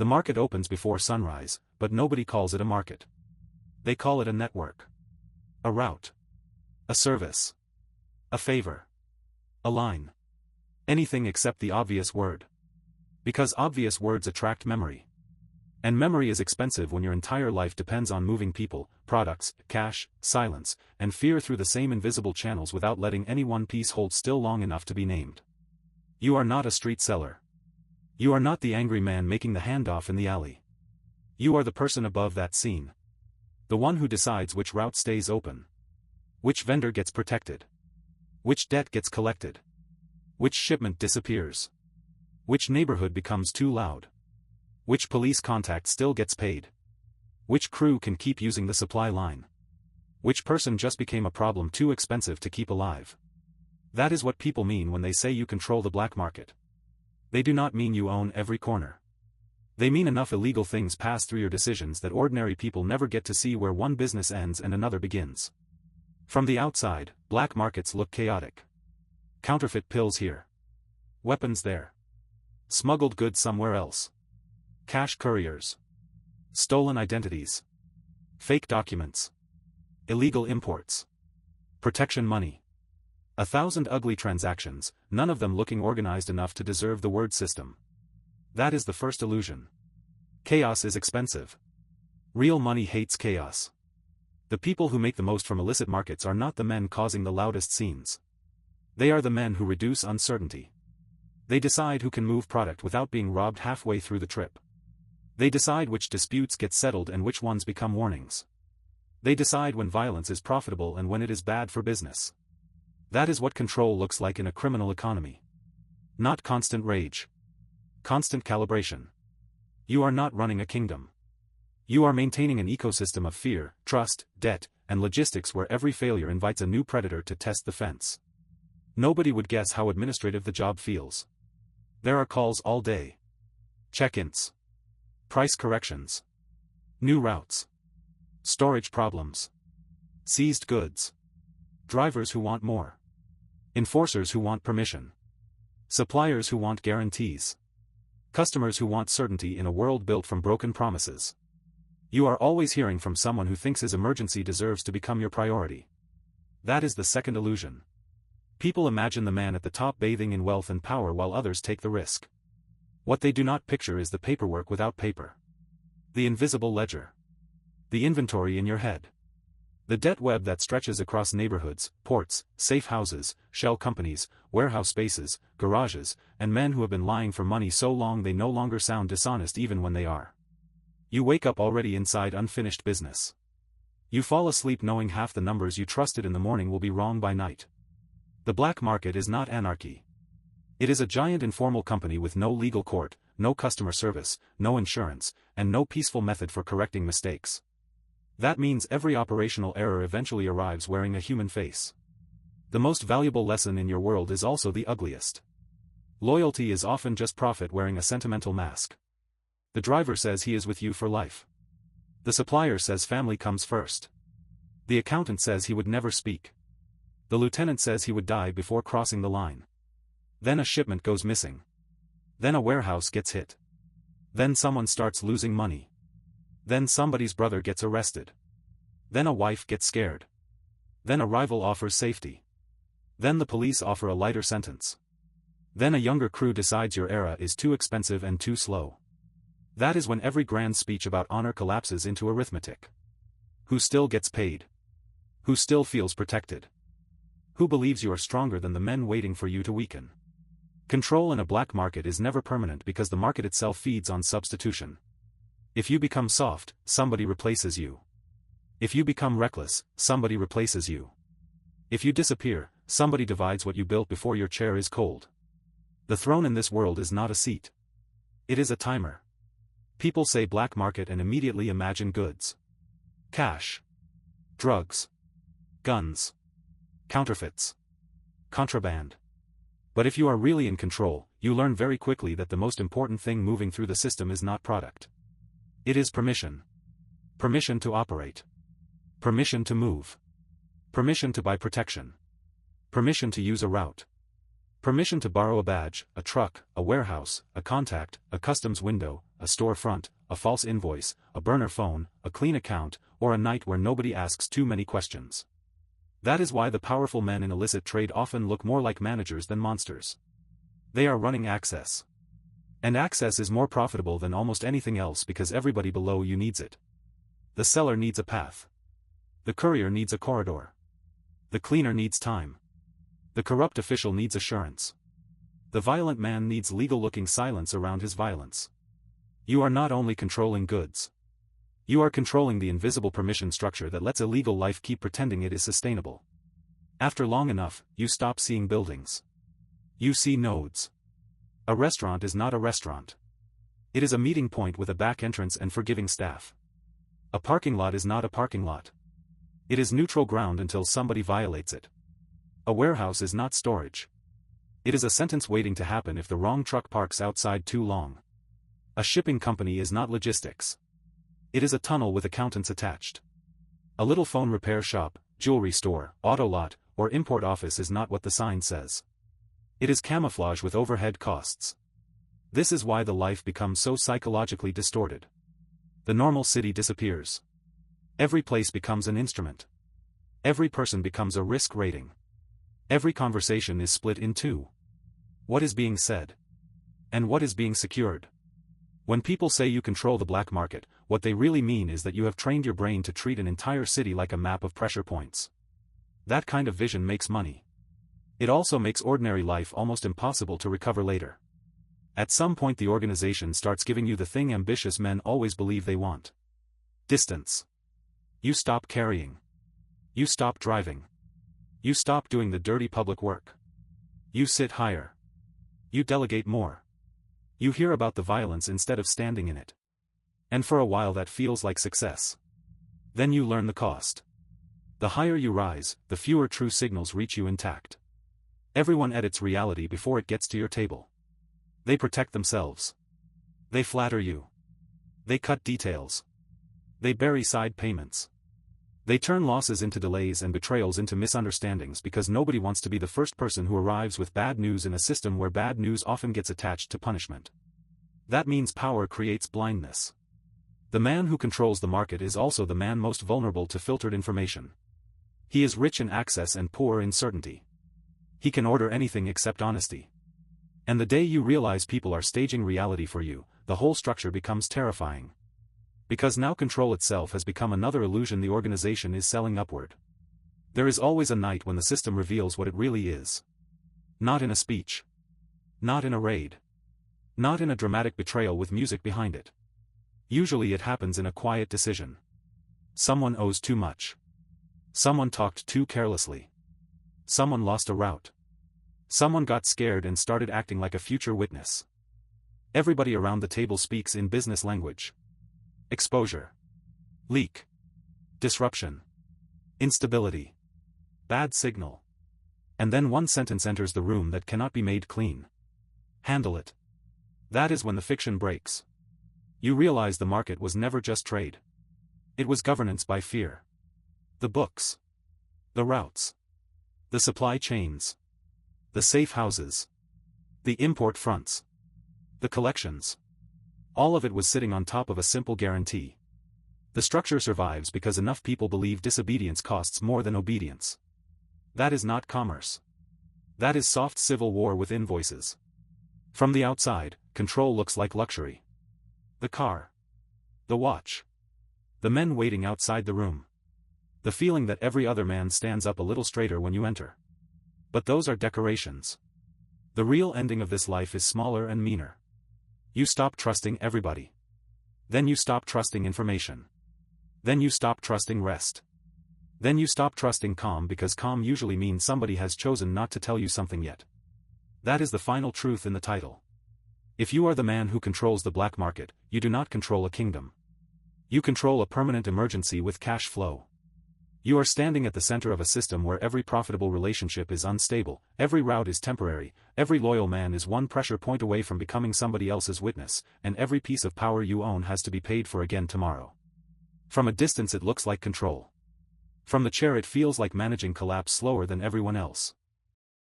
The market opens before sunrise, but nobody calls it a market. They call it a network. A route. A service. A favor. A line. Anything except the obvious word. Because obvious words attract memory. And memory is expensive when your entire life depends on moving people, products, cash, silence, and fear through the same invisible channels without letting any one piece hold still long enough to be named. You are not a street seller. You are not the angry man making the handoff in the alley. You are the person above that scene. The one who decides which route stays open. Which vendor gets protected. Which debt gets collected. Which shipment disappears. Which neighborhood becomes too loud. Which police contact still gets paid. Which crew can keep using the supply line. Which person just became a problem too expensive to keep alive. That is what people mean when they say you control the black market. They do not mean you own every corner. They mean enough illegal things pass through your decisions that ordinary people never get to see where one business ends and another begins. From the outside, black markets look chaotic. Counterfeit pills here. Weapons there. Smuggled goods somewhere else. Cash couriers. Stolen identities. Fake documents. Illegal imports. Protection money. 1,000 ugly transactions, none of them looking organized enough to deserve the word system. That is the first illusion. Chaos is expensive. Real money hates chaos. The people who make the most from illicit markets are not the men causing the loudest scenes. They are the men who reduce uncertainty. They decide who can move product without being robbed halfway through the trip. They decide which disputes get settled and which ones become warnings. They decide when violence is profitable and when it is bad for business. That is what control looks like in a criminal economy. Not constant rage. Constant calibration. You are not running a kingdom. You are maintaining an ecosystem of fear, trust, debt, and logistics where every failure invites a new predator to test the fence. Nobody would guess how administrative the job feels. There are calls all day. Check-ins. Price corrections. New routes. Storage problems. Seized goods. Drivers who want more. Enforcers who want permission. Suppliers who want guarantees. Customers who want certainty in a world built from broken promises. You are always hearing from someone who thinks his emergency deserves to become your priority. That is the second illusion. People imagine the man at the top bathing in wealth and power while others take the risk. What they do not picture is the paperwork without paper. The invisible ledger. The inventory in your head. The debt web that stretches across neighborhoods, ports, safe houses, shell companies, warehouse spaces, garages, and men who have been lying for money so long they no longer sound dishonest even when they are. You wake up already inside unfinished business. You fall asleep knowing half the numbers you trusted in the morning will be wrong by night. The black market is not anarchy. It is a giant informal company with no legal court, no customer service, no insurance, and no peaceful method for correcting mistakes. That means every operational error eventually arrives wearing a human face. The most valuable lesson in your world is also the ugliest. Loyalty is often just profit wearing a sentimental mask. The driver says he is with you for life. The supplier says family comes first. The accountant says he would never speak. The lieutenant says he would die before crossing the line. Then a shipment goes missing. Then a warehouse gets hit. Then someone starts losing money. Then somebody's brother gets arrested. Then a wife gets scared. Then a rival offers safety. Then the police offer a lighter sentence. Then a younger crew decides your era is too expensive and too slow. That is when every grand speech about honor collapses into arithmetic. Who still gets paid? Who still feels protected? Who believes you are stronger than the men waiting for you to weaken? Control in a black market is never permanent because the market itself feeds on substitution. If you become soft, somebody replaces you. If you become reckless, somebody replaces you. If you disappear, somebody divides what you built before your chair is cold. The throne in this world is not a seat. It is a timer. People say black market and immediately imagine goods. Cash. Drugs. Guns. Counterfeits. Contraband. But if you are really in control, you learn very quickly that the most important thing moving through the system is not product. It is permission. Permission to operate. Permission to move. Permission to buy protection. Permission to use a route. Permission to borrow a badge, a truck, a warehouse, a contact, a customs window, a storefront, a false invoice, a burner phone, a clean account, or a night where nobody asks too many questions. That is why the powerful men in illicit trade often look more like managers than monsters. They are running access. And access is more profitable than almost anything else because everybody below you needs it. The seller needs a path. The courier needs a corridor. The cleaner needs time. The corrupt official needs assurance. The violent man needs legal-looking silence around his violence. You are not only controlling goods. You are controlling the invisible permission structure that lets illegal life keep pretending it is sustainable. After long enough, you stop seeing buildings. You see nodes. A restaurant is not a restaurant. It is a meeting point with a back entrance and forgiving staff. A parking lot is not a parking lot. It is neutral ground until somebody violates it. A warehouse is not storage. It is a sentence waiting to happen if the wrong truck parks outside too long. A shipping company is not logistics. It is a tunnel with accountants attached. A little phone repair shop, jewelry store, auto lot, or import office is not what the sign says. It is camouflage with overhead costs. This is why the life becomes so psychologically distorted. The normal city disappears. Every place becomes an instrument. Every person becomes a risk rating. Every conversation is split in two. What is being said? And what is being secured? When people say you control the black market, what they really mean is that you have trained your brain to treat an entire city like a map of pressure points. That kind of vision makes money. It also makes ordinary life almost impossible to recover later. At some point the organization starts giving you the thing ambitious men always believe they want. Distance. You stop carrying. You stop driving. You stop doing the dirty public work. You sit higher. You delegate more. You hear about the violence instead of standing in it. And for a while that feels like success. Then you learn the cost. The higher you rise, the fewer true signals reach you intact. Everyone edits reality before it gets to your table. They protect themselves. They flatter you. They cut details. They bury side payments. They turn losses into delays and betrayals into misunderstandings because nobody wants to be the first person who arrives with bad news in a system where bad news often gets attached to punishment. That means power creates blindness. The man who controls the market is also the man most vulnerable to filtered information. He is rich in access and poor in certainty. He can order anything except honesty. And the day you realize people are staging reality for you, the whole structure becomes terrifying. Because now control itself has become another illusion the organization is selling upward. There is always a night when the system reveals what it really is. Not in a speech. Not in a raid. Not in a dramatic betrayal with music behind it. Usually it happens in a quiet decision. Someone owes too much. Someone talked too carelessly. Someone lost a route. Someone got scared and started acting like a future witness. Everybody around the table speaks in business language. Exposure. Leak. Disruption. Instability. Bad signal. And then one sentence enters the room that cannot be made clean. Handle it. That is when the fiction breaks. You realize the market was never just trade. It was governance by fear. The books. The routes. The supply chains. The safe houses. The import fronts. The collections. All of it was sitting on top of a simple guarantee. The structure survives because enough people believe disobedience costs more than obedience. That is not commerce. That is soft civil war with invoices. From the outside, control looks like luxury. The car. The watch. The men waiting outside the room. The feeling that every other man stands up a little straighter when you enter. But those are decorations. The real ending of this life is smaller and meaner. You stop trusting everybody. Then you stop trusting information. Then you stop trusting rest. Then you stop trusting calm because calm usually means somebody has chosen not to tell you something yet. That is the final truth in the title. If you are the man who controls the black market, you do not control a kingdom. You control a permanent emergency with cash flow. You are standing at the center of a system where every profitable relationship is unstable, every route is temporary, every loyal man is one pressure point away from becoming somebody else's witness, and every piece of power you own has to be paid for again tomorrow. From a distance it looks like control. From the chair it feels like managing collapse slower than everyone else.